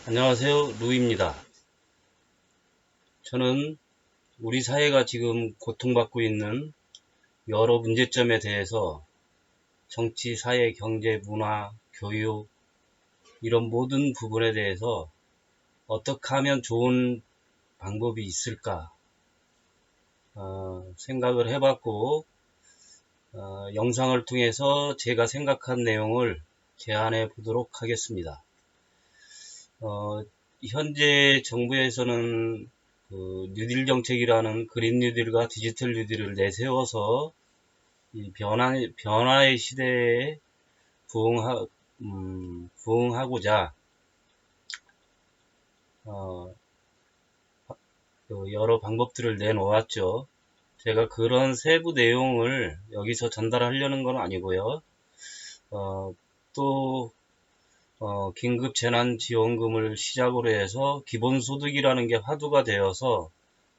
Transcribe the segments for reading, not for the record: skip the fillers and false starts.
안녕하세요. 루입니다. 저는 우리 사회가 지금 고통받고 있는 여러 문제점에 대해서 정치, 사회, 경제, 문화, 교육 이런 모든 부분에 대해서 어떻게 하면 좋은 방법이 있을까 생각을 해봤고 영상을 통해서 제가 생각한 내용을 제안해 보도록 하겠습니다. 현재 정부에서는 그 뉴딜 정책이라는 그린 뉴딜과 디지털 뉴딜을 내세워서 이 변화의 시대에 부응하고자 어, 그 여러 방법들을 내놓았죠. 제가 그런 세부 내용을 여기서 전달하려는 건 아니고요. 어, 또 긴급재난지원금을 시작으로 해서 기본소득이라는 게 화두가 되어서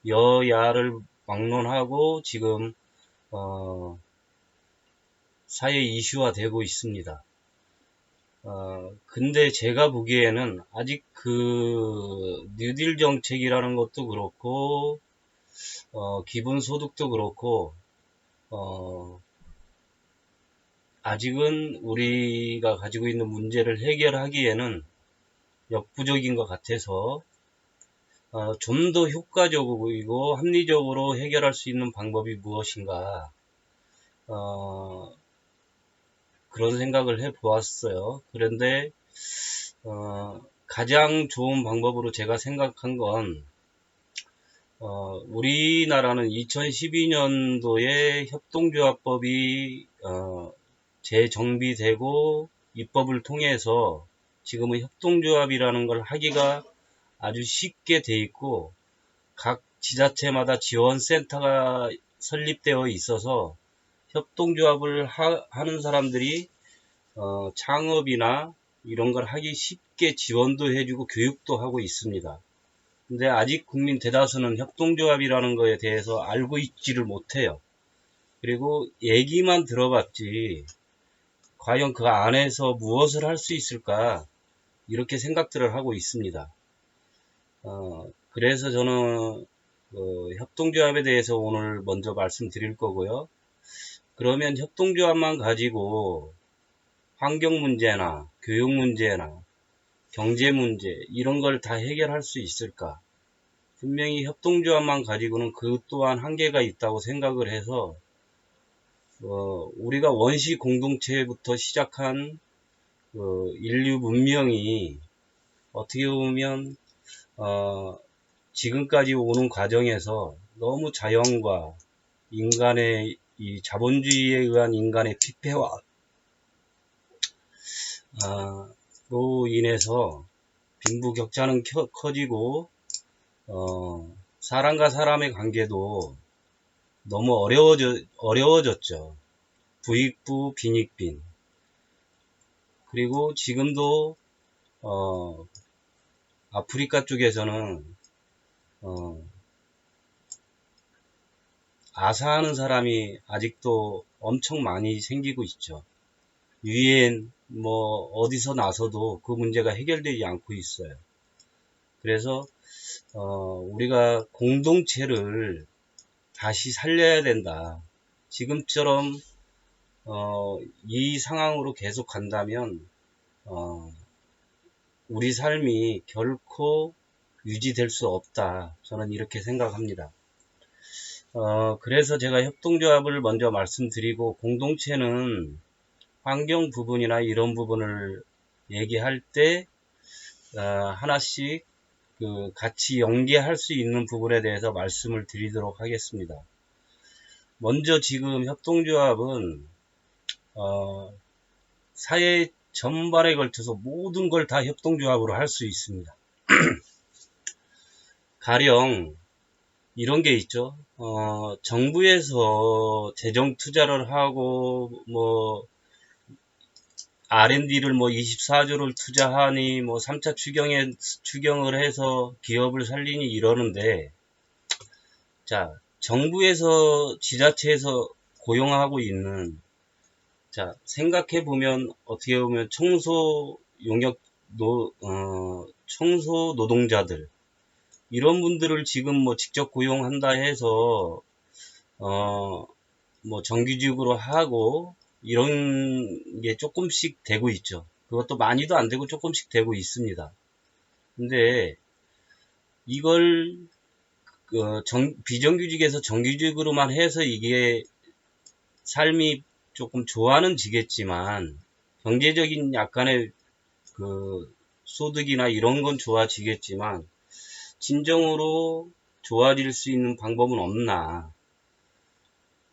여야를 막론하고 지금 사회 이슈화 되고 있습니다. 근데 제가 보기에는 아직 그 뉴딜 정책이라는 것도 그렇고 기본소득도 그렇고 아직은 우리가 가지고 있는 문제를 해결하기에는 역부족인 것 같아서 좀 더 효과적이고 합리적으로 해결할 수 있는 방법이 무엇인가 그런 생각을 해 보았어요. 그런데 가장 좋은 방법으로 제가 생각한 건 우리나라는 2012년도에 협동조합법이 재정비되고 입법을 통해서 지금은 협동조합이라는 걸 하기가 아주 쉽게 돼 있고 각 지자체마다 지원센터가 설립되어 있어서 협동조합을 하는 사람들이 창업이나 이런 걸 하기 쉽게 지원도 해주고 교육도 하고 있습니다. 근데 아직 국민 대다수는 협동조합이라는 거에 대해서 알고 있지를 못해요. 그리고 얘기만 들어봤지 과연 그 안에서 무엇을 할 수 있을까 이렇게 생각들을 하고 있습니다. 그래서 저는 협동조합에 대해서 오늘 먼저 말씀드릴 거고요. 그러면 협동조합만 가지고 환경 문제나 교육 문제나 경제 문제 이런 걸 다 해결할 수 있을까? 분명히 협동조합만 가지고는 그 또한 한계가 있다고 생각을 해서 우리가 원시 공동체부터 시작한 인류 문명이 어떻게 보면 지금까지 오는 과정에서 너무 자연과 인간의 이 자본주의에 의한 인간의 피폐화 로 인해서 빈부격차는 커지고 사람과 사람의 관계도 너무 어려워졌죠. 부익부 빈익빈. 그리고 지금도 아프리카 쪽에서는 아사하는 사람이 아직도 엄청 많이 생기고 있죠. 유엔 뭐 어디서 나서도 그 문제가 해결되지 않고 있어요. 그래서 우리가 공동체를 다시 살려야 된다. 지금처럼 이 상황으로 계속 간다면 우리 삶이 결코 유지될 수 없다. 저는 이렇게 생각합니다. 그래서 제가 협동조합을 먼저 말씀드리고 공동체는 환경 부분이나 이런 부분을 얘기할 때 하나씩 같이 연계할 수 있는 부분에 대해서 말씀을 드리도록 하겠습니다. 먼저 지금 협동조합은 사회 전반에 걸쳐서 모든 걸 다 협동조합으로 할 수 있습니다. 가령 이런 게 있죠. 정부에서 재정 투자를 하고 뭐 R&D를 뭐 24조를 투자하니 뭐 3차 추경을 해서 기업을 살리니 이러는데 자, 정부에서 지자체에서 고용하고 있는 자, 생각해 보면 어떻게 보면 청소 용역 청소 노동자들, 이런 분들을 지금 뭐 직접 고용한다 해서 뭐 정규직으로 하고 이런 게 조금씩 되고 있죠. 그것도 많이도 안 되고 조금씩 되고 있습니다. 근데 이걸 비정규직에서 정규직으로만 해서 이게 삶이 조금 좋아는 지겠지만, 경제적인 약간의 그 소득이나 이런 건 좋아지겠지만 진정으로 좋아질 수 있는 방법은 없나.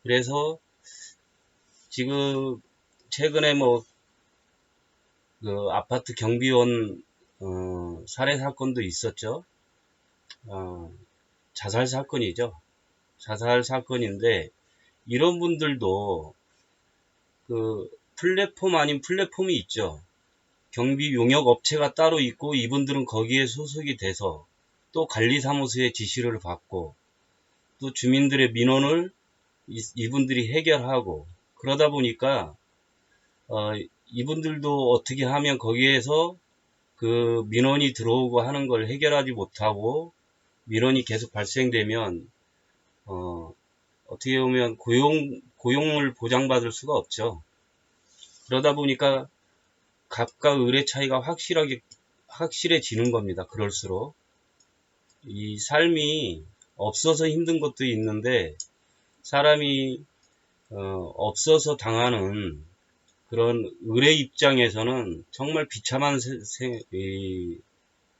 그래서 지금 최근에 뭐 그 아파트 경비원 살해 사건도 있었죠. 자살 사건이죠. 자살 사건인데, 이런 분들도 그 플랫폼 아닌 플랫폼이 있죠. 경비 용역 업체가 따로 있고, 이분들은 거기에 소속이 돼서 또 관리사무소의 지시를 받고, 또 주민들의 민원을 이분들이 해결하고, 그러다 보니까 이분들도 어떻게 하면 거기에서 그 민원이 들어오고 하는 걸 해결하지 못하고 민원이 계속 발생되면 어떻게 보면 고용을 보장받을 수가 없죠. 그러다 보니까 갑과 을의 차이가 확실해지는 겁니다. 그럴수록 이 삶이 없어서 힘든 것도 있는데, 사람이 없어서 당하는 그런 을의 입장에서는 정말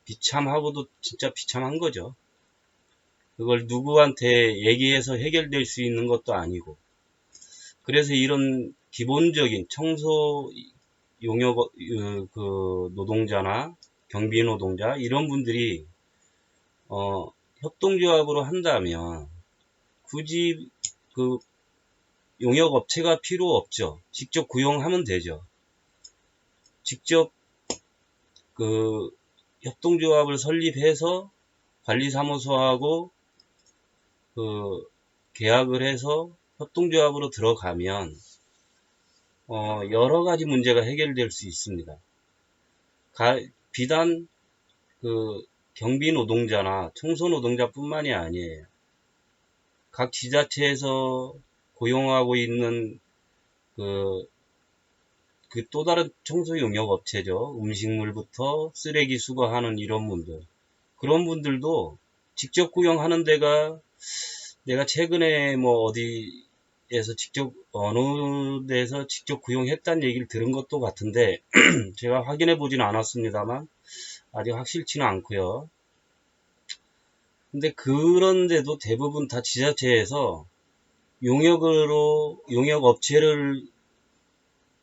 비참하고도 진짜 비참한 거죠. 그걸 누구한테 얘기해서 해결될 수 있는 것도 아니고. 그래서 이런 기본적인 청소 용역 그 노동자나 경비 노동자, 이런 분들이 협동조합으로 한다면 굳이 그 용역 업체가 필요 없죠. 직접 고용하면 되죠. 직접 그 협동조합을 설립해서 관리사무소하고 그 계약을 해서 협동조합으로 들어가면 여러 가지 문제가 해결될 수 있습니다. 비단 그 경비 노동자나 청소 노동자뿐만이 아니에요. 각 지자체에서 고용하고 있는 그 또 다른 청소 용역 업체죠. 음식물부터 쓰레기 수거하는 이런 분들. 그런 분들도 직접 고용하는 데가, 내가 최근에 뭐 어디에서 어느 데서 직접 고용했다는 얘기를 들은 것도 같은데, 제가 확인해 보지는 않았습니다만, 아직 확실치는 않고요. 근데 그런데도 대부분 다 지자체에서 용역 업체를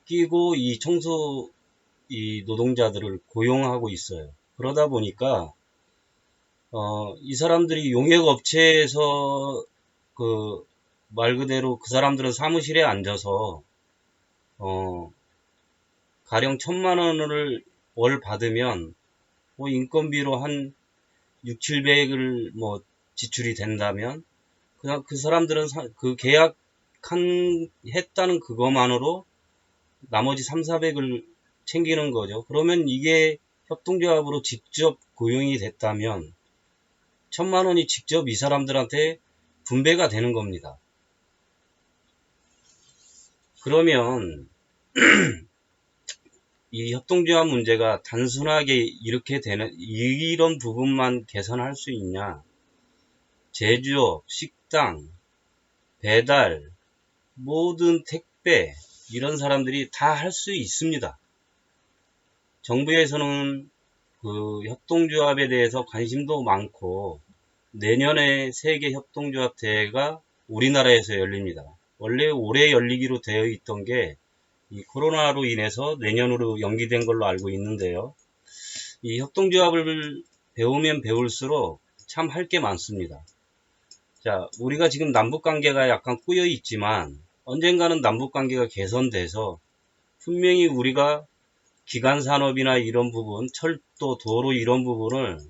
끼고 이 노동자들을 고용하고 있어요. 그러다 보니까 이 사람들이 용역 업체에서 말 그대로 그 사람들은 사무실에 앉아서 가령 1,000만 원을 월 받으면 뭐 인건비로 한 600~700을 뭐 지출이 된다면, 그냥 그 사람들은 그 했다는 그것만으로 나머지 300~400을 챙기는 거죠. 그러면 이게 협동조합으로 직접 고용이 됐다면 1,000만 원이 직접 이 사람들한테 분배가 되는 겁니다. 그러면 이 협동조합 문제가 단순하게 이렇게 되는, 이런 부분만 개선할 수 있냐? 제조업, 식당, 배달, 모든 택배, 이런 사람들이 다 할 수 있습니다. 정부에서는 그 협동조합에 대해서 관심도 많고, 내년에 세계 협동조합 대회가 우리나라에서 열립니다. 원래 올해 열리기로 되어 있던 게 이 코로나로 인해서 내년으로 연기된 걸로 알고 있는데요. 이 협동조합을 배우면 배울수록 참 할 게 많습니다. 자, 우리가 지금 남북관계가 약간 꾸여 있지만 언젠가는 남북관계가 개선돼서 분명히 우리가 기간산업이나 이런 부분, 철도, 도로 이런 부분을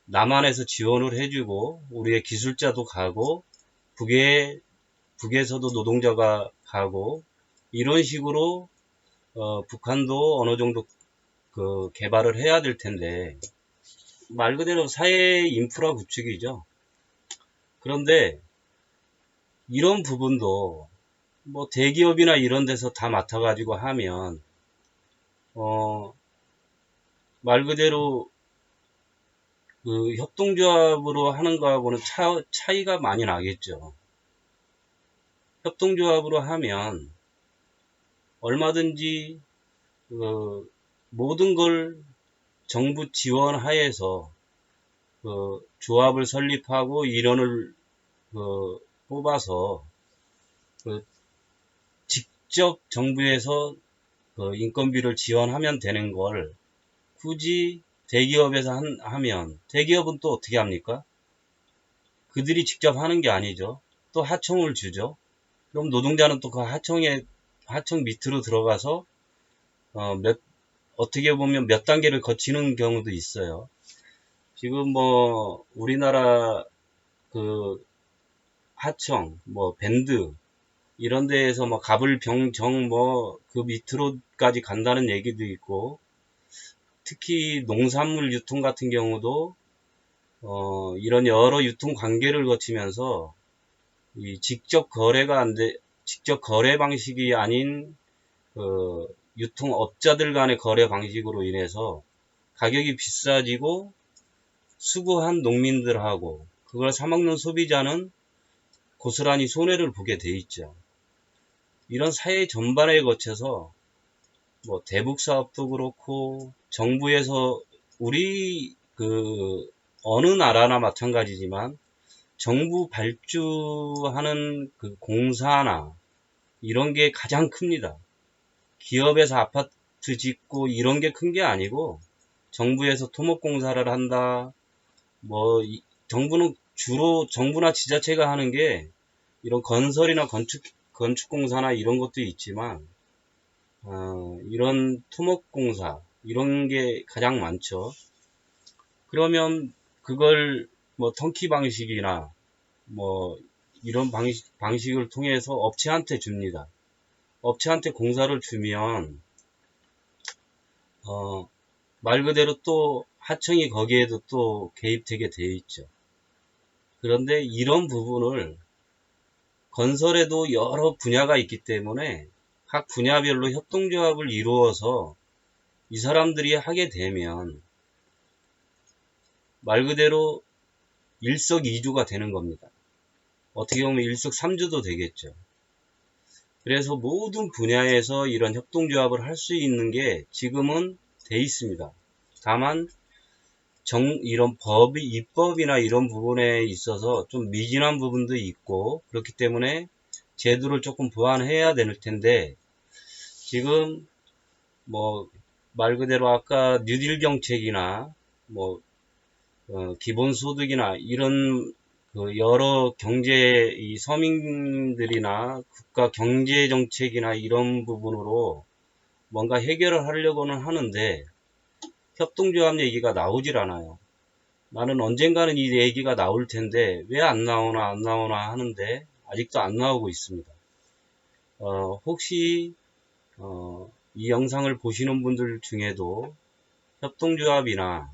남한에서 지원을 해주고, 우리의 기술자도 가고, 북에서도 노동자가 가고, 이런 식으로 북한도 어느 정도 그 개발을 해야 될 텐데, 말 그대로 사회 인프라 구축이죠. 그런데 이런 부분도 뭐 대기업이나 이런 데서 다 맡아가지고 하면, 말 그대로 그 협동조합으로 하는 거하고는 차이가 많이 나겠죠. 협동조합으로 하면 얼마든지 그 모든 걸 정부 지원 하에서 그 조합을 설립하고 인원을 그 뽑아서 그 직접 정부에서 그 인건비를 지원하면 되는 걸 굳이 대기업에서 하면 대기업은 또 어떻게 합니까? 그들이 직접 하는 게 아니죠. 또 하청을 주죠. 그럼 노동자는 또 그 하청 밑으로 들어가서 어떻게 보면 몇 단계를 거치는 경우도 있어요. 지금 뭐 우리나라 그 하청, 뭐 밴드 이런 데에서 뭐 갑을병정 뭐 그 밑으로까지 간다는 얘기도 있고, 특히 농산물 유통 같은 경우도 이런 여러 유통 관계를 거치면서 이 직접 거래 방식이 아닌 그 유통업자들 간의 거래 방식으로 인해서 가격이 비싸지고 수고한 농민들하고 그걸 사먹는 소비자는 고스란히 손해를 보게 돼 있죠. 이런 사회 전반에 거쳐서 뭐 대북 사업도 그렇고 정부에서 우리 그 어느 나라나 마찬가지지만 정부 발주하는 그 공사나 이런 게 가장 큽니다. 기업에서 아파트 짓고 이런 게 큰 게 아니고 정부에서 토목공사를 한다. 뭐 정부는 주로 정부나 지자체가 하는 게 이런 건설이나 건축공사나 이런 것도 있지만 이런 토목공사 이런 게 가장 많죠. 그러면 그걸 뭐 턴키 방식이나 뭐 이런 방식을 통해서 업체한테 줍니다. 업체한테 공사를 주면 말 그대로 또 하청이 거기에도 또 개입되게 되어 있죠. 그런데 이런 부분을 건설에도 여러 분야가 있기 때문에 각 분야별로 협동조합을 이루어서 이 사람들이 하게 되면 말 그대로 일석이조가 되는 겁니다. 어떻게 보면 일석삼조도 되겠죠. 그래서 모든 분야에서 이런 협동조합을 할 수 있는 게 지금은 돼 있습니다. 다만 이런 입법이나 이런 부분에 있어서 좀 미진한 부분도 있고 그렇기 때문에 제도를 조금 보완해야 될 텐데, 지금 뭐 말 그대로 아까 뉴딜 정책이나 뭐 기본소득이나 이런 그 여러 이 서민들이나 국가 경제 정책이나 이런 부분으로 뭔가 해결을 하려고는 하는데 협동조합 얘기가 나오질 않아요. 나는 언젠가는 이 얘기가 나올 텐데 왜 안 나오나 하는데 아직도 안 나오고 있습니다. 혹시 이 영상을 보시는 분들 중에도 협동조합이나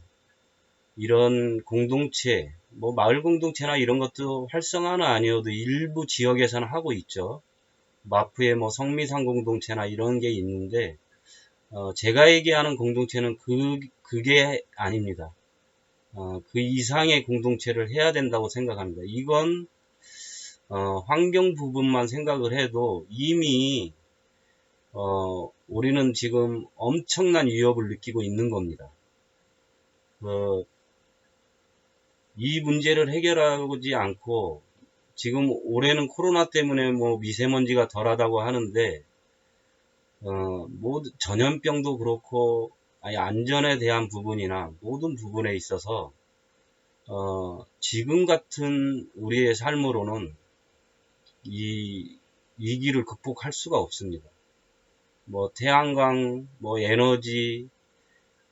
이런 공동체, 뭐 마을 공동체나 이런 것도 활성화는 아니어도 일부 지역에서는 하고 있죠. 마프에 뭐 성미산 공동체나 이런 게 있는데 제가 얘기하는 공동체는 그게 아닙니다. 그 이상의 공동체를 해야 된다고 생각합니다. 이건 환경 부분만 생각을 해도 이미 우리는 지금 엄청난 위협을 느끼고 있는 겁니다. 이 문제를 해결하지 않고 지금 올해는 코로나 때문에 뭐 미세먼지가 덜하다고 하는데 전염병도 그렇고 아니 안전에 대한 부분이나 모든 부분에 있어서 지금 같은 우리의 삶으로는 이 위기를 극복할 수가 없습니다. 뭐 태양광, 뭐 에너지,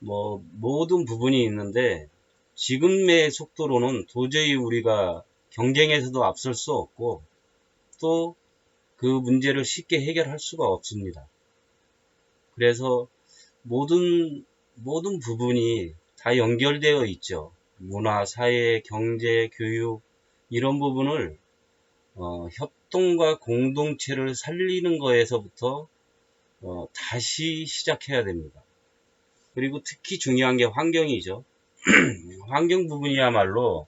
뭐 모든 부분이 있는데 지금의 속도로는 도저히 우리가 경쟁에서도 앞설 수 없고 또 그 문제를 쉽게 해결할 수가 없습니다. 그래서 모든 모든 부분이 다 연결되어 있죠. 문화, 사회, 경제, 교육 이런 부분을 협동과 공동체를 살리는 거에서부터 다시 시작해야 됩니다. 그리고 특히 중요한 게 환경이죠. 환경 부분이야말로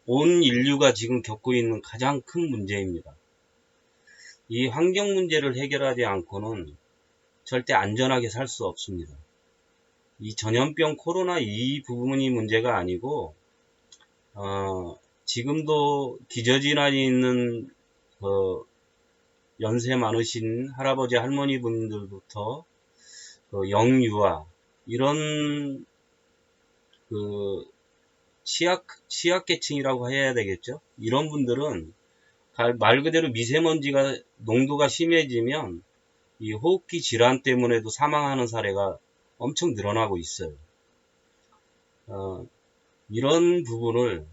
온 인류가 지금 겪고 있는 가장 큰 문제입니다. 이 환경 문제를 해결하지 않고는 절대 안전하게 살 수 없습니다. 이 전염병 코로나 이 부분이 문제가 아니고 지금도 기저질환이 있는 연세 많으신 할아버지 할머니 분들부터 영유아 이런 그 취약계층이라고 해야 되겠죠. 이런 분들은 말 그대로 미세먼지가 농도가 심해지면 이 호흡기 질환 때문에도 사망하는 사례가 엄청 늘어나고 있어요. 이런 부분을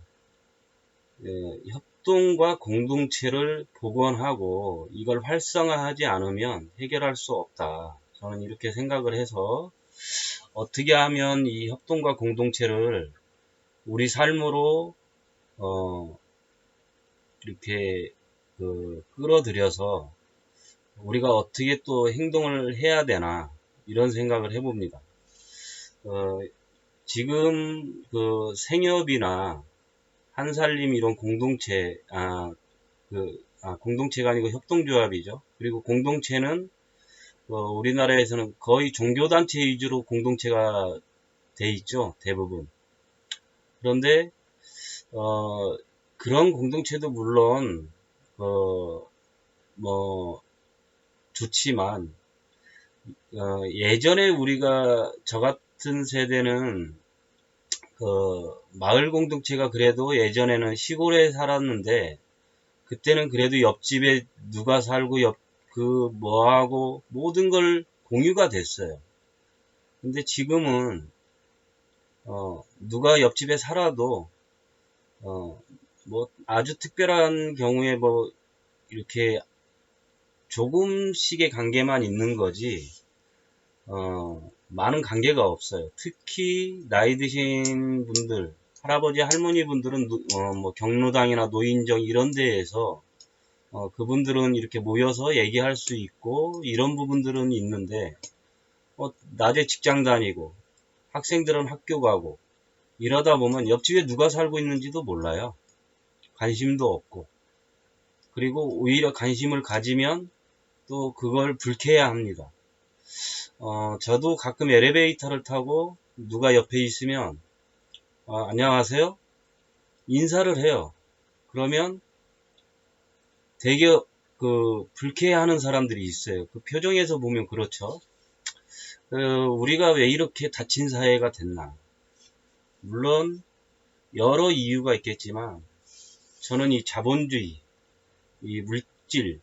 협동과 공동체를 복원하고 이걸 활성화하지 않으면 해결할 수 없다. 저는 이렇게 생각을 해서 어떻게 하면 이 협동과 공동체를 우리 삶으로 이렇게 끌어들여서 우리가 어떻게 또 행동을 해야 되나 이런 생각을 해봅니다. 지금 생협이나 한살림 이런 공동체, 공동체가 아니고 협동조합이죠. 그리고 공동체는 우리나라에서는 거의 종교단체 위주로 공동체가 돼 있죠, 대부분. 그런데 그런 공동체도 물론 좋지만 예전에 우리가 저 같은 세대는 마을 공동체가 그래도 예전에는 시골에 살았는데 그때는 그래도 옆집에 누가 살고 뭐하고 모든 걸 공유가 됐어요. 근데 지금은 누가 옆집에 살아도 아주 특별한 경우에 이렇게 조금씩의 관계만 있는 거지 많은 관계가 없어요. 특히 나이 드신 분들, 할아버지 할머니 분들은 경로당이나 노인정 이런 데에서 그분들은 이렇게 모여서 얘기할 수 있고 이런 부분들은 있는데 낮에 직장 다니고 학생들은 학교 가고 이러다 보면 옆집에 누가 살고 있는지도 몰라요. 관심도 없고. 그리고 오히려 관심을 가지면 또 그걸 불쾌해야 합니다. 저도 가끔 엘리베이터를 타고 누가 옆에 있으면 안녕하세요? 인사를 해요. 그러면 되게 불쾌해하는 사람들이 있어요. 그 표정에서 보면 그렇죠. 우리가 왜 이렇게 닫힌 사회가 됐나? 물론 여러 이유가 있겠지만 저는 이 자본주의, 이 물질,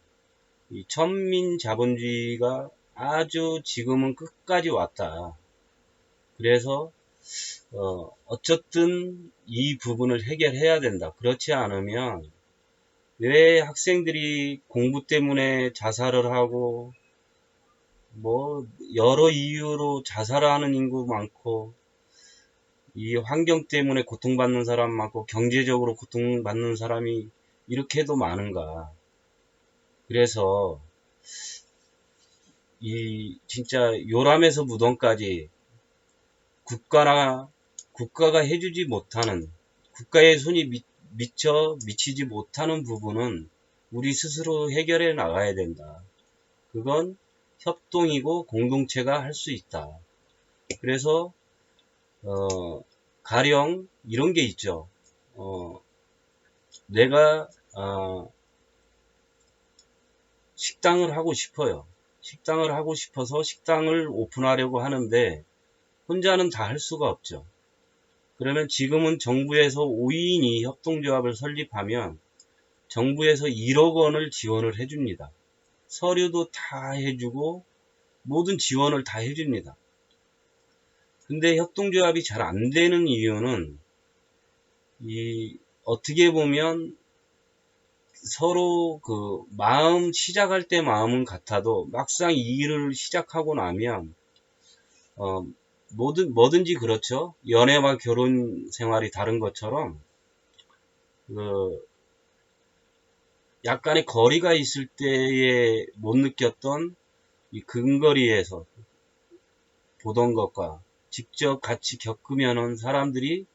이 천민 자본주의가 아주 지금은 끝까지 왔다. 그래서 어쨌든 이 부분을 해결해야 된다. 그렇지 않으면 왜 학생들이 공부 때문에 자살을 하고 여러 이유로 자살하는 인구 많고 이 환경 때문에 고통받는 사람 많고 경제적으로 고통받는 사람이 이렇게도 많은가. 그래서 이 진짜 요람에서 무덤까지 국가가 해주지 못하는 국가의 손이 미치지 못하는 부분은 우리 스스로 해결해 나가야 된다. 그건 협동이고 공동체가 할 수 있다. 그래서 가령 이런 게 있죠. 내가 식당을 하고 싶어요. 식당을 하고 싶어서 식당을 오픈하려고 하는데 혼자는 다 할 수가 없죠. 그러면 지금은 정부에서 5인이 협동조합을 설립하면 정부에서 1억 원을 지원을 해줍니다. 서류도 다 해주고 모든 지원을 다 해줍니다. 근데 협동조합이 잘 안 되는 이유는 어떻게 보면 서로 그 마음 시작할 때 마음은 같아도 막상 이 일을 시작하고 나면 뭐든지 그렇죠. 연애와 결혼 생활이 다른 것처럼 그 약간의 거리가 있을 때에 못 느꼈던 이 근거리에서 보던 것과 직접 같이 겪으면은 사람들이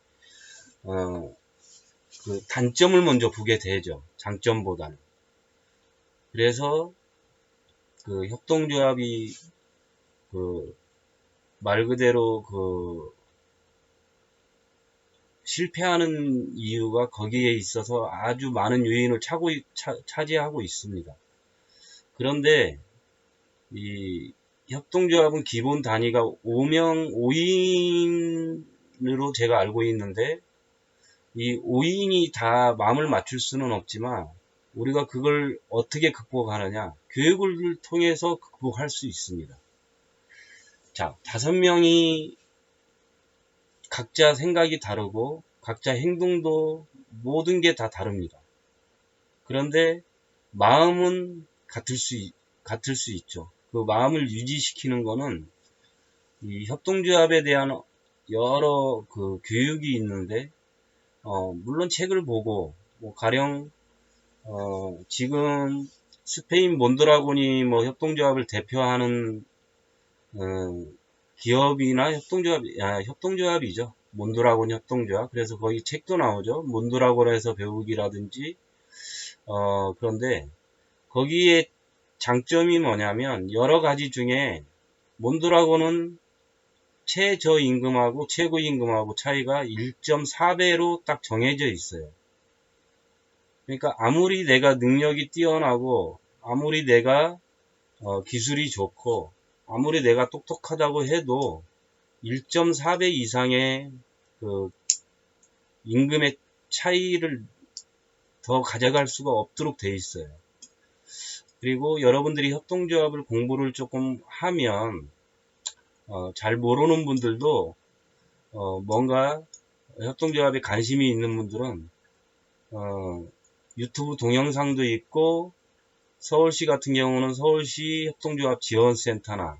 그 단점을 먼저 보게 되죠. 장점보다는. 그래서 그 협동조합이 그 말 그대로 그 실패하는 이유가 거기에 있어서 아주 많은 요인을 차지하고 있습니다. 그런데 이 협동조합은 기본 단위가 5인으로 제가 알고 있는데 이 5인이 다 마음을 맞출 수는 없지만 우리가 그걸 어떻게 극복하느냐, 교육을 통해서 극복할 수 있습니다. 자, 5명이 각자 생각이 다르고 각자 행동도 모든 게 다 다릅니다. 그런데 마음은 같을 수 있죠. 그 마음을 유지시키는 거는 이 협동조합에 대한 여러 그 교육이 있는데 물론 책을 보고 뭐 가령 지금 스페인 몬드라곤이 뭐 협동조합을 대표하는 기업이나 협동조합이죠. 몬드라곤 협동조합. 그래서 거기 책도 나오죠. 몬드라곤에서 배우기라든지 그런데 거기에 장점이 뭐냐면 여러 가지 중에 몬드라곤은 최저임금하고 최고임금하고 차이가 1.4배로 딱 정해져 있어요. 그러니까 아무리 내가 능력이 뛰어나고 아무리 내가 기술이 좋고 아무리 내가 똑똑하다고 해도 1.4배 이상의 그 임금의 차이를 더 가져갈 수가 없도록 돼 있어요. 그리고 여러분들이 협동조합을 공부를 조금 하면 잘 모르는 분들도 뭔가 협동조합에 관심이 있는 분들은 유튜브 동영상도 있고 서울시 같은 경우는 서울시 협동조합 지원센터나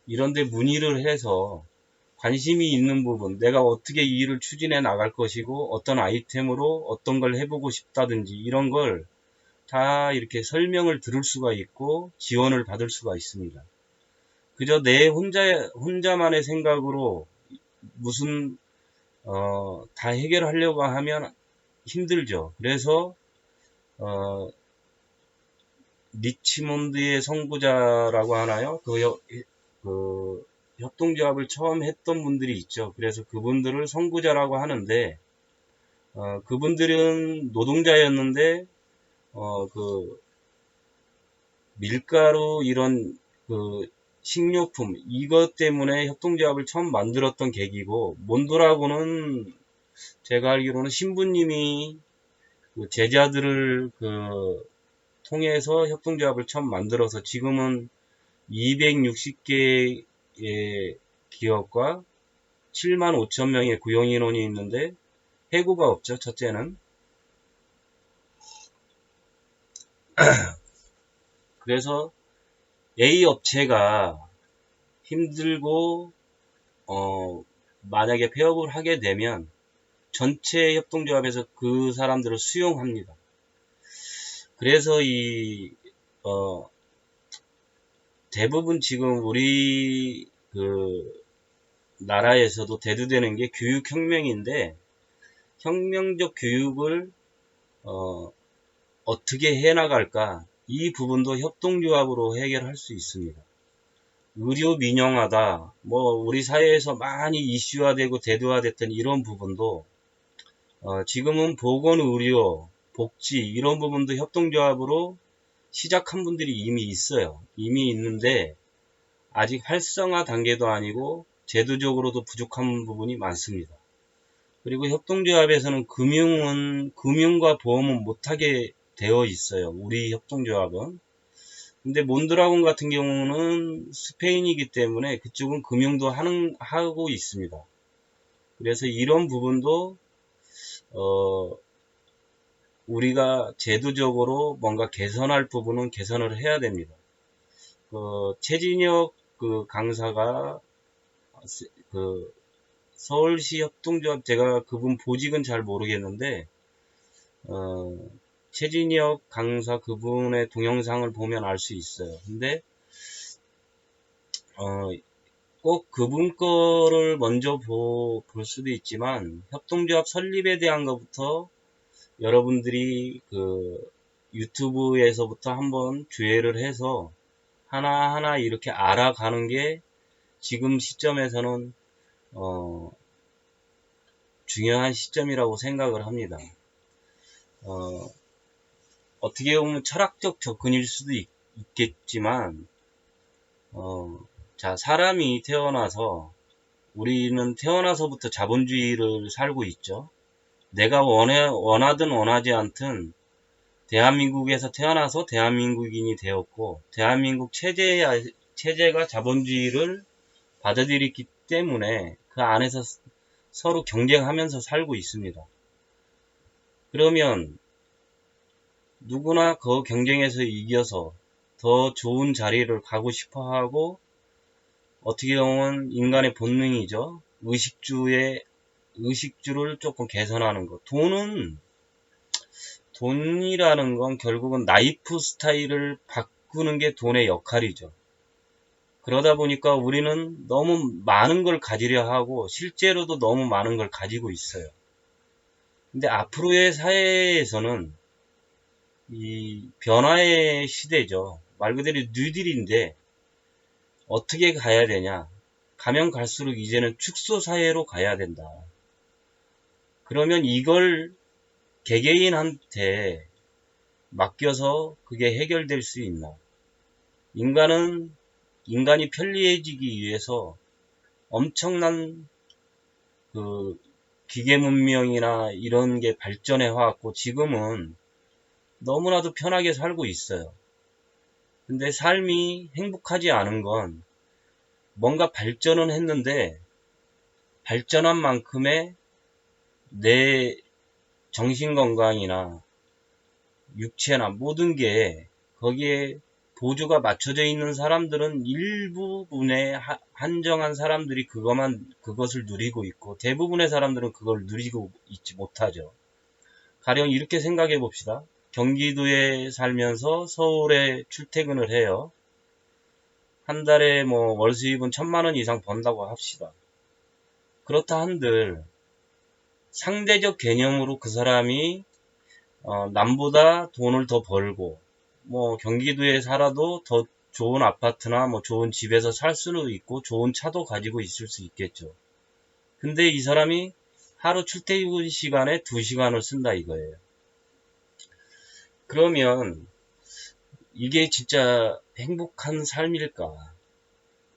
이런데 문의를 해서 관심이 있는 부분, 내가 어떻게 이 일을 추진해 나갈 것이고 어떤 아이템으로 어떤 걸 해보고 싶다든지 이런 걸 다 이렇게 설명을 들을 수가 있고 지원을 받을 수가 있습니다. 그저 내 혼자만의 생각으로 무슨 다 해결하려고 하면 힘들죠. 그래서 리치몬드의 선구자라고 하나요? 그 협동조합을 처음 했던 분들이 있죠. 그래서 그분들을 선구자라고 하는데 그분들은 노동자였는데 그 밀가루 이런 그 식료품 이것 때문에 협동조합을 처음 만들었던 계기고 몬드라고는 제가 알기로는 신부님이 그 제자들을 그 통해서 협동조합을 처음 만들어서 지금은 260개의 기업과 7만 5천 명의 구성인원이 있는데 해고가 없죠. 첫째는. 그래서 A 업체가 힘들고 만약에 폐업을 하게 되면 전체 협동조합에서 그 사람들을 수용합니다. 그래서 대부분 지금 우리 그 나라에서도 대두되는 게 교육혁명인데 혁명적 교육을 어떻게 해나갈까 이 부분도 협동조합으로 해결할 수 있습니다. 의료 민영화다 뭐 우리 사회에서 많이 이슈화되고 대두화됐던 이런 부분도 지금은 보건의료 복지 이런 부분도 협동조합으로 시작한 분들이 이미 있어요. 이미 있는데 아직 활성화 단계도 아니고 제도적으로도 부족한 부분이 많습니다. 그리고 협동조합에서는 금융과 보험은 못하게 되어 있어요. 우리 협동조합은. 근데 몬드라곤 같은 경우는 스페인이기 때문에 그쪽은 금융도 하고 있습니다. 그래서 이런 부분도 우리가 제도적으로 뭔가 개선할 부분은 개선을 해야 됩니다. 최진혁 강사가 서울시 협동조합, 제가 그분 보직은 잘 모르겠는데 최진혁 강사 그분의 동영상을 보면 알 수 있어요. 근데 꼭 그분 거를 먼저 볼 수도 있지만 협동조합 설립에 대한 것부터 여러분들이 유튜브에서부터 한번 주의를 해서 하나하나 이렇게 알아가는 게 지금 시점에서는 중요한 시점이라고 생각을 합니다. 어떻게 보면 철학적 접근일 수도 있겠지만 자, 사람이 태어나서 우리는 태어나서부터 자본주의를 살고 있죠. 내가 원하든 원하지 않든 대한민국에서 태어나서 대한민국인이 되었고 대한민국 체제가 자본주의를 받아들였기 때문에 그 안에서 서로 경쟁하면서 살고 있습니다. 그러면 누구나 그 경쟁에서 이겨서 더 좋은 자리를 가고 싶어 하고 어떻게 보면 인간의 본능이죠. 의식주를 조금 개선하는 것. 돈이라는 건 결국은 라이프 스타일을 바꾸는 게 돈의 역할이죠. 그러다 보니까 우리는 너무 많은 걸 가지려 하고 실제로도 너무 많은 걸 가지고 있어요. 근데 앞으로의 사회에서는 이 변화의 시대죠. 말 그대로 뉴딜인데 어떻게 가야 되냐? 가면 갈수록 이제는 축소 사회로 가야 된다. 그러면 이걸 개개인한테 맡겨서 그게 해결될 수 있나? 인간이 편리해지기 위해서 엄청난 기계 문명이나 이런 게 발전해 왔고 지금은 너무나도 편하게 살고 있어요. 근데 삶이 행복하지 않은 건 뭔가 발전은 했는데 발전한 만큼의 내 정신건강이나 육체나 모든 게 거기에 보조가 맞춰져 있는 사람들은 일부분의 한정한 사람들이 그것을 누리고 있고 대부분의 사람들은 그걸 누리고 있지 못하죠. 가령 이렇게 생각해 봅시다. 경기도에 살면서 서울에 출퇴근을 해요. 한 달에 월 수입은 1,000만원 이상 번다고 합시다. 그렇다 한들 상대적 개념으로 그 사람이 남보다 돈을 더 벌고 경기도에 살아도 더 좋은 아파트나 좋은 집에서 살 수는 있고 좋은 차도 가지고 있을 수 있겠죠. 근데 이 사람이 하루 출퇴근 시간에 2시간을 쓴다 이거예요. 그러면 이게 진짜 행복한 삶일까?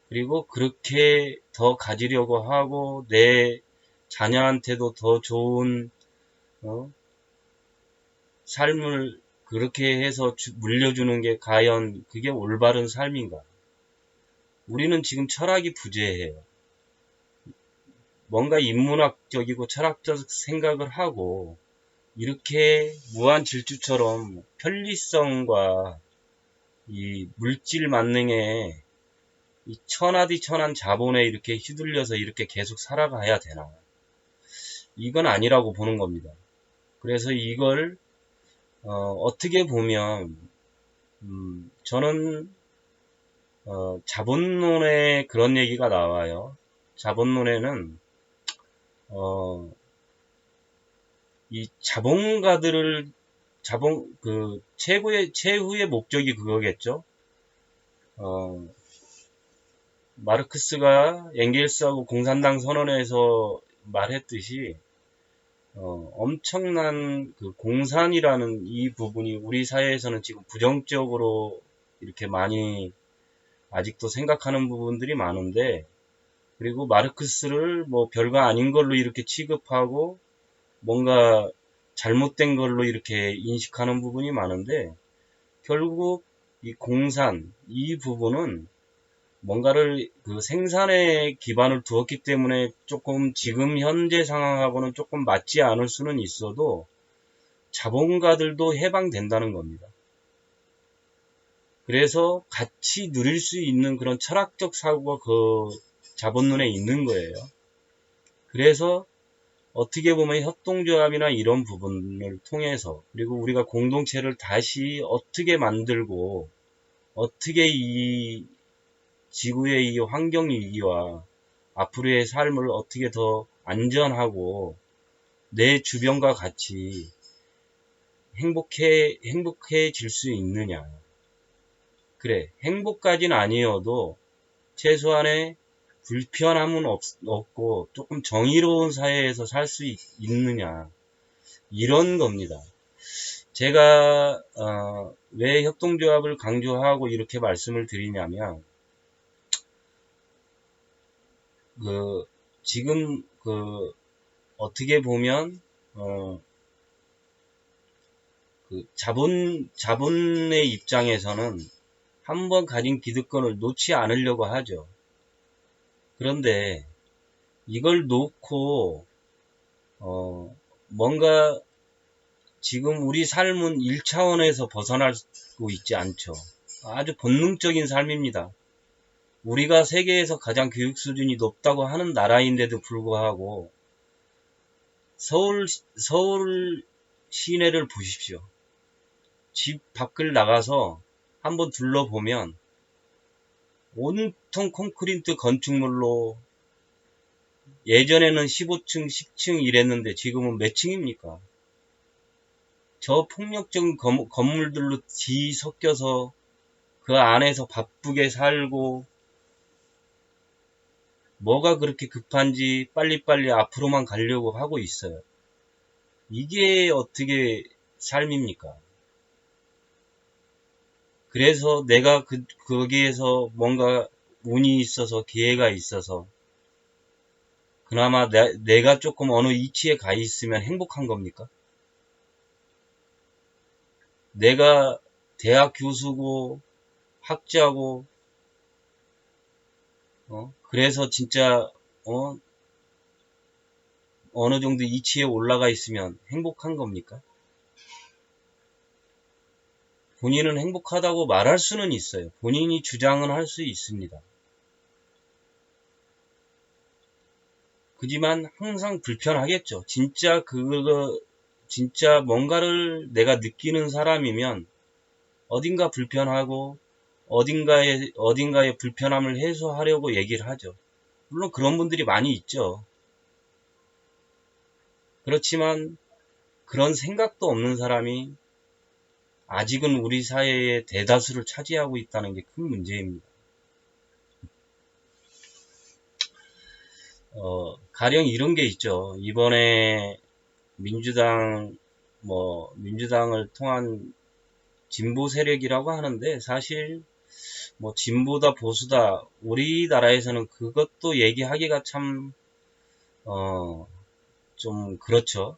그리고 그렇게 더 가지려고 하고 내 자녀한테도 더 좋은 삶을 그렇게 해서 물려주는 게 과연 그게 올바른 삶인가? 우리는 지금 철학이 부재해요. 뭔가 인문학적이고 철학적 생각을 하고 이렇게 무한 질주처럼 편리성과 이 물질 만능에 이 천하디천한 자본에 이렇게 휘둘려서 이렇게 계속 살아가야 되나? 이건 아니라고 보는 겁니다. 그래서 이걸 어떻게 보면 저는 자본론에 그런 얘기가 나와요. 자본론에는 이 자본가들을 최후의 목적이 그거겠죠. 마르크스가 엥겔스하고 공산당 선언에서 말했듯이 엄청난 공산이라는 이 부분이 우리 사회에서는 지금 부정적으로 이렇게 많이 아직도 생각하는 부분들이 많은데, 그리고 마르크스를 별거 아닌 걸로 이렇게 취급하고 뭔가 잘못된 걸로 이렇게 인식하는 부분이 많은데, 결국 이 공산 이 부분은 뭔가를 생산에 기반을 두었기 때문에 조금 지금 현재 상황하고는 조금 맞지 않을 수는 있어도 자본가들도 해방된다는 겁니다. 그래서 같이 누릴 수 있는 그런 철학적 사고가 그 자본론에 있는 거예요. 그래서 어떻게 보면 협동조합이나 이런 부분을 통해서, 그리고 우리가 공동체를 다시 어떻게 만들고 어떻게 이 지구의 이 환경위기와 앞으로의 삶을 어떻게 더 안전하고 내 주변과 같이 행복해질 수 있느냐. 그래, 행복까지는 아니어도 최소한의 불편함은 없고 조금 정의로운 사회에서 살 수 있느냐. 이런 겁니다. 제가 왜 협동조합을 강조하고 이렇게 말씀을 드리냐면, 지금 어떻게 보면 자본의 입장에서는 한번 가진 기득권을 놓지 않으려고 하죠. 그런데 이걸 놓고 뭔가 지금 우리 삶은 1차원에서 벗어나고 있지 않죠. 아주 본능적인 삶입니다. 우리가 세계에서 가장 교육 수준이 높다고 하는 나라인데도 불구하고 서울 시내를 보십시오. 집 밖을 나가서 한번 둘러보면 온통 콘크리트 건축물로, 예전에는 15층, 10층 이랬는데 지금은 몇 층입니까? 저 폭력적인 건물들로 뒤섞여서 그 안에서 바쁘게 살고, 뭐가 그렇게 급한지 빨리빨리 앞으로만 가려고 하고 있어요. 이게 어떻게 삶입니까? 그래서 내가 거기에서 뭔가 운이 있어서, 기회가 있어서 그나마 내가 조금 어느 위치에 가 있으면 행복한 겁니까? 내가 대학 교수고 학자고 그래서 진짜 어느 정도 위치에 올라가 있으면 행복한 겁니까? 본인은 행복하다고 말할 수는 있어요. 본인이 주장은 할 수 있습니다. 그지만 항상 불편하겠죠. 진짜 뭔가를 내가 느끼는 사람이면 어딘가 불편하고 어딘가의 불편함을 해소하려고 얘기를 하죠. 물론 그런 분들이 많이 있죠. 그렇지만 그런 생각도 없는 사람이 아직은 우리 사회의 대다수를 차지하고 있다는 게 큰 문제입니다. 가령 이런 게 있죠. 이번에 민주당을 통한 진보 세력이라고 하는데, 사실 뭐 진보다 보수다, 우리나라에서는 그것도 얘기하기가 참 좀 그렇죠.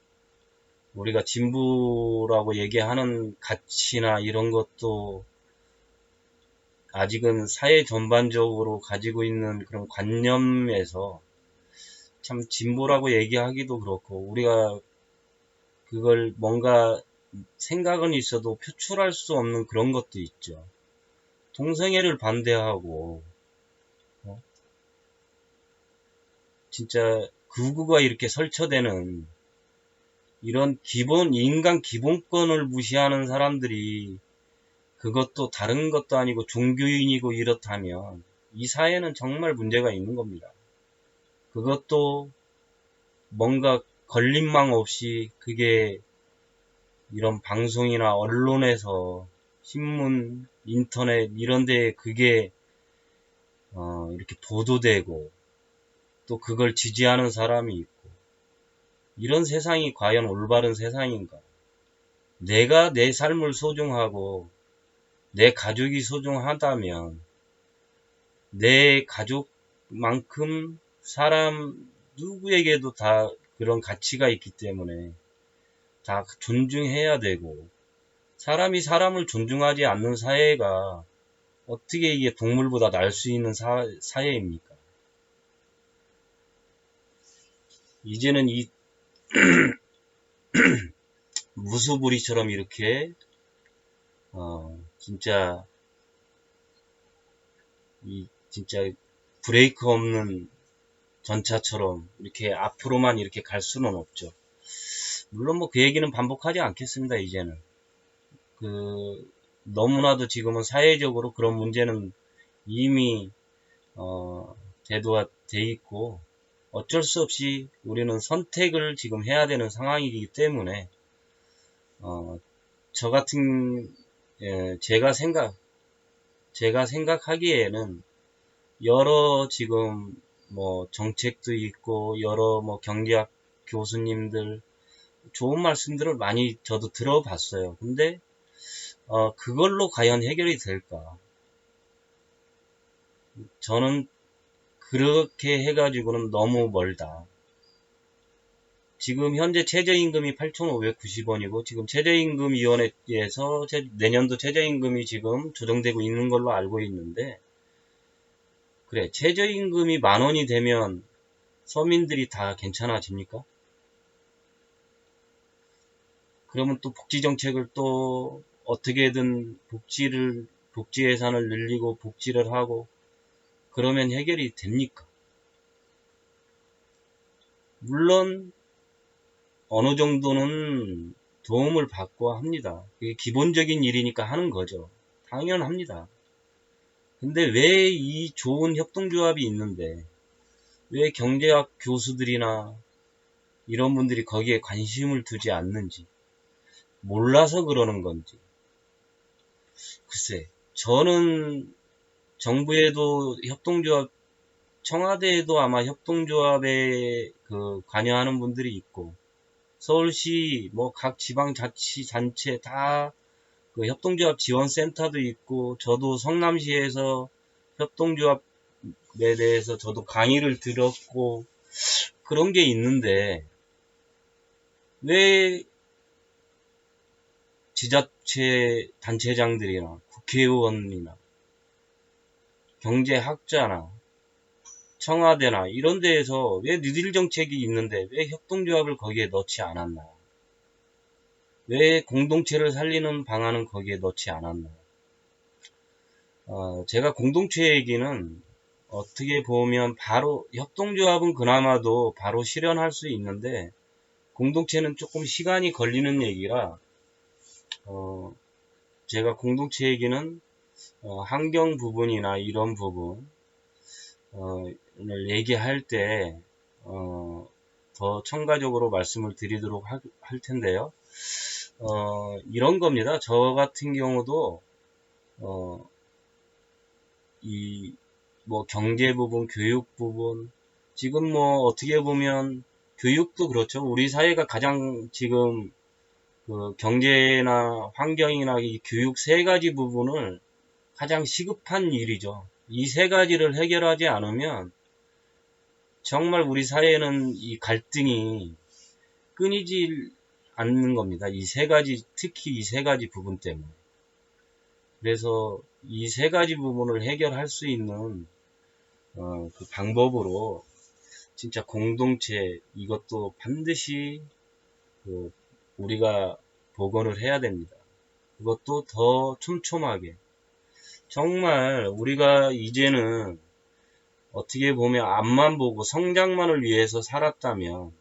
우리가 진보라고 얘기하는 가치나 이런 것도 아직은 사회 전반적으로 가지고 있는 그런 관념에서 참 진보라고 얘기하기도 그렇고, 우리가 그걸 뭔가 생각은 있어도 표출할 수 없는 그런 것도 있죠. 동성애를 반대하고 진짜 극우가 이렇게 설쳐대는 이런 인간 기본권을 무시하는 사람들이, 그것도 다른 것도 아니고 종교인이고 이렇다면 이 사회는 정말 문제가 있는 겁니다. 그것도 뭔가 걸림망 없이 그게 이런 방송이나 언론에서, 신문, 인터넷 이런 데에 그게 이렇게 보도되고 또 그걸 지지하는 사람이 있고, 이런 세상이 과연 올바른 세상인가? 내가 내 삶을 소중하고 내 가족이 소중하다면 내 가족만큼 사람 누구에게도 다 그런 가치가 있기 때문에 다 존중해야 되고, 사람이 사람을 존중하지 않는 사회가 어떻게 이게 동물보다 나을 수 있는 사회입니까? 이제는 무수부리처럼 이렇게 진짜 진짜 브레이크 없는 전차처럼 이렇게 앞으로만 이렇게 갈 수는 없죠. 물론 뭐 그 얘기는 반복하지 않겠습니다. 이제는 너무나도 지금은 사회적으로 그런 문제는 이미 제도화 돼 있고 어쩔 수 없이 우리는 선택을 지금 해야 되는 상황이기 때문에 저 같은 제가 생각하기에는 여러 지금 뭐 정책도 있고 여러 뭐 경제학 교수님들 좋은 말씀들을 많이 저도 들어봤어요. 근데 그걸로 과연 해결이 될까? 저는 그렇게 해가지고는 너무 멀다. 지금 현재 최저임금이 8,590원이고 지금 최저임금위원회에서 내년도 최저임금이 지금 조정되고 있는 걸로 알고 있는데 그래 최저임금이 10,000원이 되면 서민들이 다 괜찮아집니까? 그러면 또 복지정책을 또 어떻게든 복지 예산을 늘리고 복지를 하고 그러면 해결이 됩니까? 물론 어느 정도는 도움을 받고 합니다. 그게 기본적인 일이니까 하는 거죠. 당연합니다. 근데 왜 이 좋은 협동조합이 있는데 왜 경제학 교수들이나 이런 분들이 거기에 관심을 두지 않는지 몰라서 그러는 건지 글쎄 저는 정부에도 협동조합 청와대에도 아마 협동조합에 관여하는 분들이 있고 서울시 뭐 각 지방자치단체 다 협동조합 지원센터도 있고 저도 성남시에서 협동조합에 대해서 저도 강의를 들었고 그런 게 있는데 왜 지자체 단체장들이나 국회의원이나 경제학자나 청와대나 이런 데에서 왜 뉴딜 정책이 있는데 왜 협동조합을 거기에 넣지 않았나? 왜 공동체를 살리는 방안은 거기에 넣지 않았나? 제가 공동체 얘기는 어떻게 보면 바로 협동조합은 그나마도 바로 실현할 수 있는데 공동체는 조금 시간이 걸리는 얘기라 제가 공동체 얘기는 환경 부분이나 이런 부분 을 얘기할 때 더 첨가적으로 말씀을 드리도록 할 텐데요. 이런 겁니다. 저 같은 경우도 뭐 경제 부분, 교육 부분 지금 뭐 어떻게 보면 교육도 그렇죠. 우리 사회가 가장 지금 경제나 환경이나 이 교육 세 가지 부분을 가장 시급한 일이죠. 이 세 가지를 해결하지 않으면 정말 우리 사회는 이 갈등이 끊이질 않는 겁니다. 이 세 가지, 특히 이 세 가지 부분 때문에. 그래서 이 세 가지 부분을 해결할 수 있는 그 방법으로 진짜 공동체 이것도 반드시 우리가 복원을 해야 됩니다. 그것도 더 촘촘하게. 정말 우리가 이제는 어떻게 보면 앞만 보고 성장만을 위해서 살았다면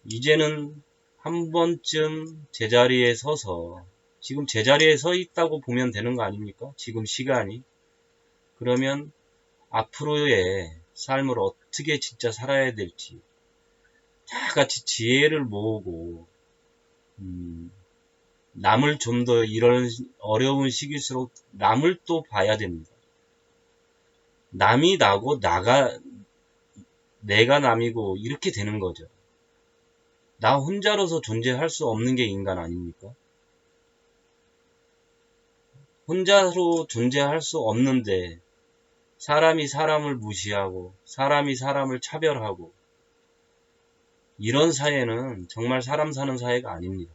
이제는 한 번쯤 제자리에 서서 지금 제자리에 서 있다고 보면 되는 거 아닙니까? 지금 시간이. 그러면 앞으로의 삶을 어떻게 진짜 살아야 될지 다 같이 지혜를 모으고 남을 좀 더 이런 어려운 시기일수록 남을 또 봐야 됩니다. 남이 나고 내가 남이고 이렇게 되는 거죠. 나 혼자로서 존재할 수 없는 게 인간 아닙니까? 혼자로 존재할 수 없는데 사람이 사람을 무시하고 사람이 사람을 차별하고 이런 사회는 정말 사람 사는 사회가 아닙니다.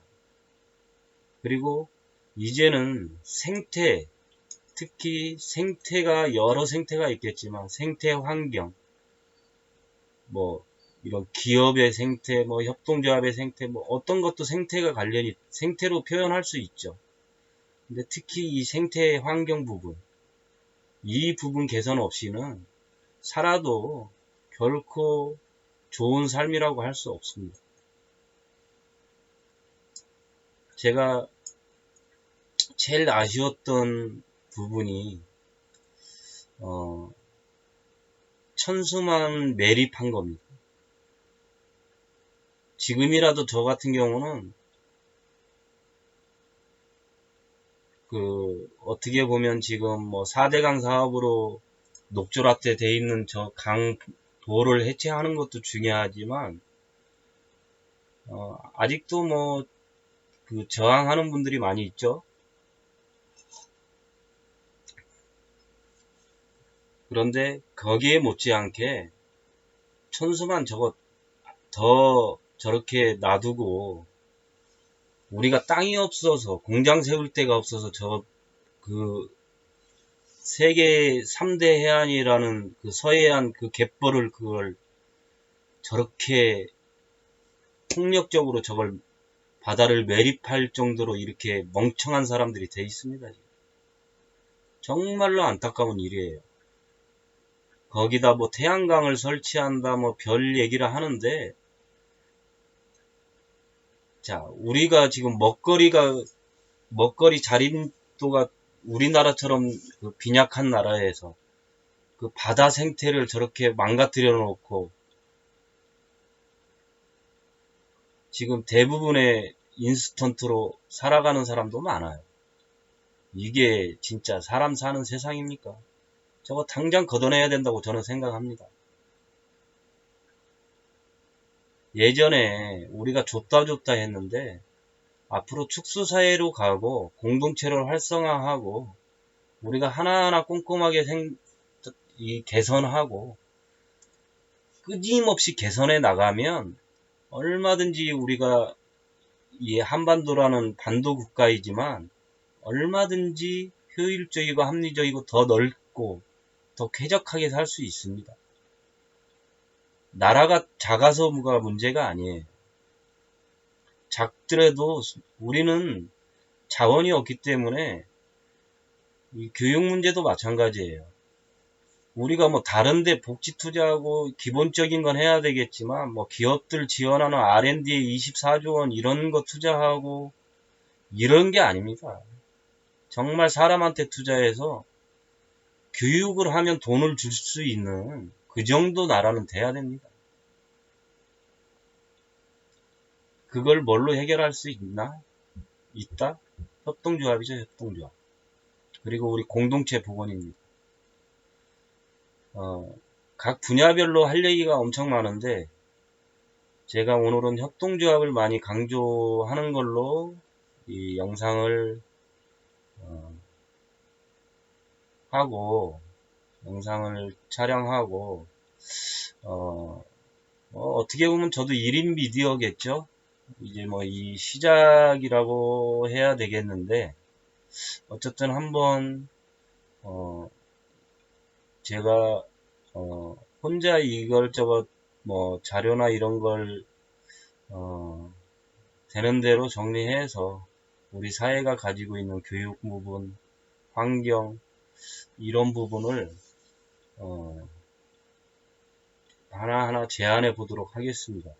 그리고 이제는 생태, 특히 생태가 여러 생태가 있겠지만 생태 환경, 뭐 이런 기업의 생태, 뭐 협동조합의 생태, 뭐 어떤 것도 생태가 관련이, 생태로 표현할 수 있죠. 근데 특히 이 생태 환경 부분, 이 부분 개선 없이는 살아도 결코 좋은 삶이라고 할 수 없습니다. 제가 제일 아쉬웠던 부분이 천수만 매립한 겁니다. 지금이라도 저 같은 경우는 어떻게 보면 지금 뭐 4대강 사업으로 녹조라떼 돼 있는 저 강도를 해체하는 것도 중요하지만 아직도 뭐 저항하는 분들이 많이 있죠. 그런데 거기에 못지않게 천수만 저거 더 저렇게 놔두고 우리가 땅이 없어서 공장 세울 데가 없어서 세계 3대 해안이라는 서해안 갯벌을 그걸 저렇게 폭력적으로 저걸 바다를 매립할 정도로 이렇게 멍청한 사람들이 돼 있습니다. 정말로 안타까운 일이에요. 거기다 뭐 태양광을 설치한다 뭐 별 얘기를 하는데, 자, 우리가 지금 먹거리 자립도가 우리나라처럼 빈약한 나라에서 바다 생태를 저렇게 망가뜨려 놓고 지금 대부분의 인스턴트로 살아가는 사람도 많아요. 이게 진짜 사람 사는 세상입니까? 저거 당장 걷어내야 된다고 저는 생각합니다. 예전에 우리가 줬다 했는데 앞으로 축소사회로 가고 공동체를 활성화하고 우리가 하나하나 꼼꼼하게 개선하고 끊임없이 개선해 나가면 얼마든지 우리가 이 한반도라는 반도 국가이지만 얼마든지 효율적이고 합리적이고 더 넓고 더 쾌적하게 살 수 있습니다. 나라가 작아서가 문제가 아니에요. 작더라도 우리는 자원이 없기 때문에 이 교육 문제도 마찬가지예요. 우리가 뭐 다른데 복지 투자하고 기본적인 건 해야 되겠지만 뭐 기업들 지원하는 R&D에 24조 원 이런 거 투자하고 이런 게 아닙니다. 정말 사람한테 투자해서 교육을 하면 돈을 줄 수 있는 그 정도 나라는 돼야 됩니다. 그걸 뭘로 해결할 수 있나? 있다? 협동조합이죠, 협동조합. 그리고 우리 공동체 복원입니다. 각 분야별로 할 얘기가 엄청 많은데 제가 오늘은 협동조합을 많이 강조하는 걸로 이 영상을 촬영하고 어떻게 보면 저도 1인 미디어겠죠. 이제 뭐 이 시작이라고 해야 되겠는데 어쨌든 한번 제가 혼자 이것저것 뭐 자료나 이런 걸 되는 대로 정리해서 우리 사회가 가지고 있는 교육 부분, 환경 이런 부분을 하나하나 제안해 보도록 하겠습니다.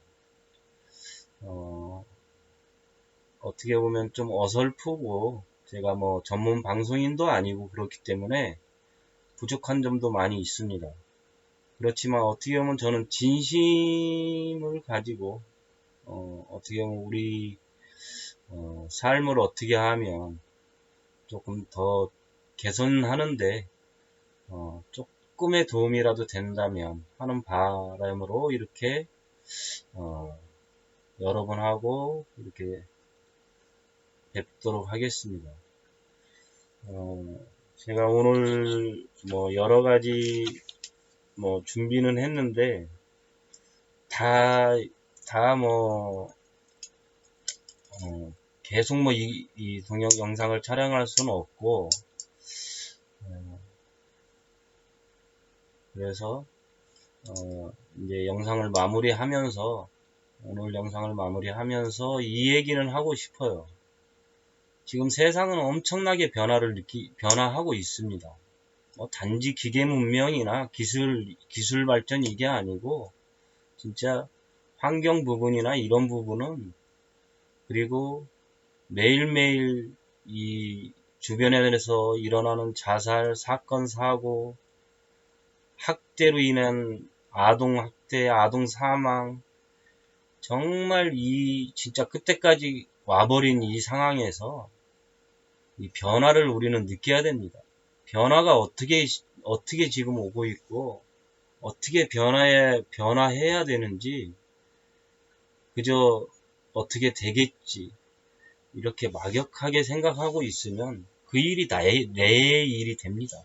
어떻게 보면 좀 어설프고 제가 뭐 전문 방송인도 아니고 그렇기 때문에 부족한 점도 많이 있습니다. 그렇지만 어떻게 보면 저는 진심을 가지고 어떻게 보면 우리 삶을 어떻게 하면 조금 더 개선하는데 조금의 도움이라도 된다면 하는 바람으로 이렇게 여러분하고 이렇게 뵙도록 하겠습니다. 제가 오늘 뭐 여러 가지 뭐 준비는 했는데 계속 뭐 이 영상을 촬영할 수는 없고 그래서 이제 영상을 마무리하면서, 오늘 영상을 마무리하면서 이 얘기는 하고 싶어요. 지금 세상은 엄청나게 변화하고 있습니다. 단지 기계 문명이나 기술 발전 이게 아니고, 진짜 환경 부분이나 이런 부분은, 그리고 매일매일 이 주변에서 일어나는 자살, 사건, 사고, 학대로 인한 아동 학대, 아동 사망, 정말 진짜 끝에까지 와버린 이 상황에서 이 변화를 우리는 느껴야 됩니다. 변화가 어떻게 지금 오고 있고, 어떻게 변화해야 되는지, 그저 어떻게 되겠지, 이렇게 막역하게 생각하고 있으면 그 일이 내 일이 됩니다.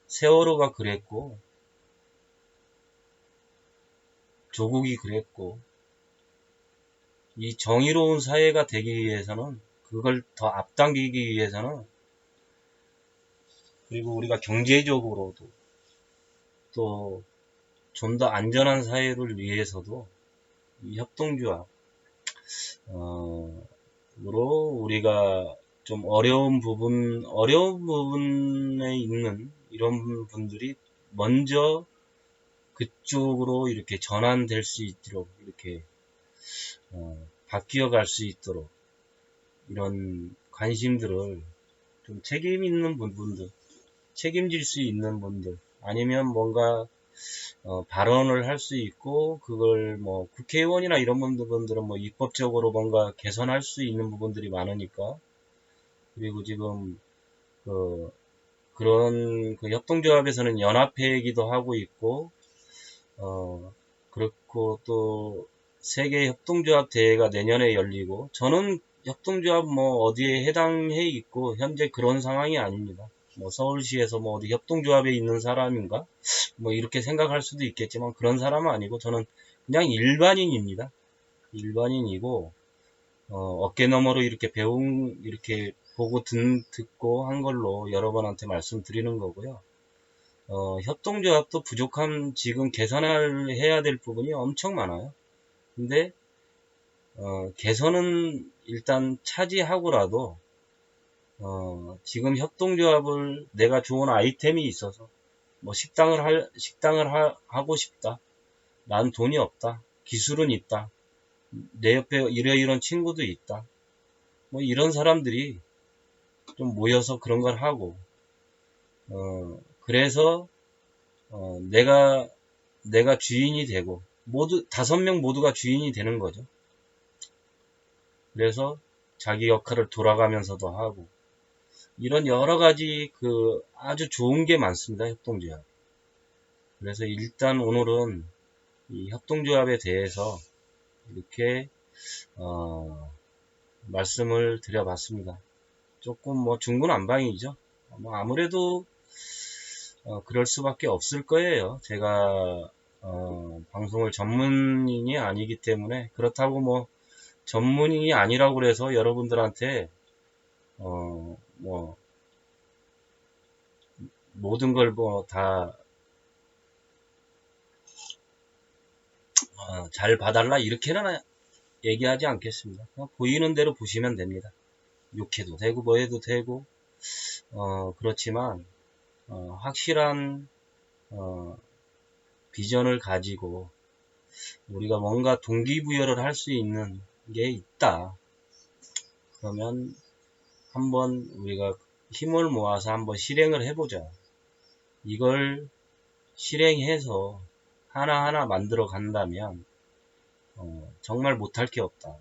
세월호가 그랬고, 조국이 그랬고, 이 정의로운 사회가 되기 위해서는, 그걸 더 앞당기기 위해서는, 그리고 우리가 경제적으로도 또 좀 더 안전한 사회를 위해서도 이 협동조합, 으로 우리가 좀 어려운 부분에 있는 이런 분들이 먼저 그쪽으로 이렇게 전환될 수 있도록, 이렇게 바뀌어 갈 수 있도록, 이런 관심들을 좀 책임질 수 있는 분들, 아니면 뭔가 발언을 할 수 있고, 그걸 뭐 국회의원이나 이런 분들은 뭐 입법적으로 뭔가 개선할 수 있는 부분들이 많으니까, 그리고 지금 그런 협동조합에서는 연합회이기도 하고 있고, 그렇고 또 세계 협동조합 대회가 내년에 열리고, 저는 협동조합 뭐 어디에 해당해 있고 현재 그런 상황이 아닙니다. 뭐 서울시에서 뭐 어디 협동조합에 있는 사람인가? 뭐 이렇게 생각할 수도 있겠지만 그런 사람은 아니고, 저는 그냥 일반인입니다. 일반인이고, 어깨너머로 이렇게 보고 듣고 한 걸로 여러분한테 말씀드리는 거고요. 협동조합도 지금 해야 될 부분이 엄청 많아요. 근데, 개선은 일단 차지하고라도, 지금 협동조합을 내가 좋은 아이템이 있어서, 뭐 식당을 하고 싶다. 난 돈이 없다. 기술은 있다. 내 옆에 이런 친구도 있다. 뭐 이런 사람들이 좀 모여서 그런 걸 하고, 그래서 내가 주인이 되고, 5명 모두가 주인이 되는 거죠. 그래서 자기 역할을 돌아가면서도 하고, 이런 여러 가지 아주 좋은 게 많습니다, 협동조합. 그래서 일단 오늘은 이 협동조합에 대해서 이렇게 말씀을 드려봤습니다. 조금 뭐 중구난방이죠. 뭐 아무래도 그럴 수밖에 없을 거예요. 제가 방송을 전문인이 아니기 때문에. 그렇다고 뭐 전문인이 아니라고 그래서 여러분들한테 뭐 모든 걸 뭐 다 잘 봐달라 이렇게는 얘기하지 않겠습니다. 그냥 보이는 대로 보시면 됩니다. 욕해도 되고 뭐 해도 되고, 그렇지만 확실한 비전을 가지고 우리가 뭔가 동기부여를 할 수 있는 게 있다. 그러면 한번 우리가 힘을 모아서 한번 실행을 해보자. 이걸 실행해서 하나하나 만들어 간다면 정말 못할 게 없다.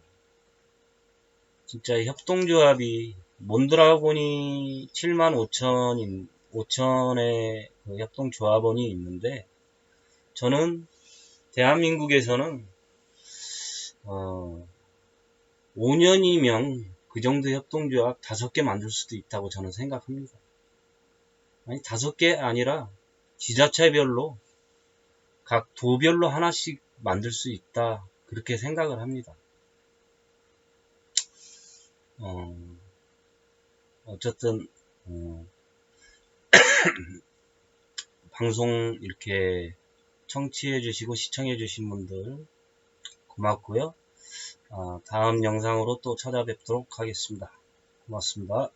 진짜 협동조합이 몬드라곤이 75,000의 그 협동조합원이 있는데, 저는 대한민국에서는 5년이면 그 정도 협동조합 5개 만들 수도 있다고 저는 생각합니다. 아니 5개 아니라 지자체별로 각 도별로 하나씩 만들 수 있다, 그렇게 생각을 합니다. 어쨌든 방송 이렇게 청취해 주시고 시청해 주신 분들 고맙고요. 다음 영상으로 또 찾아뵙도록 하겠습니다. 고맙습니다.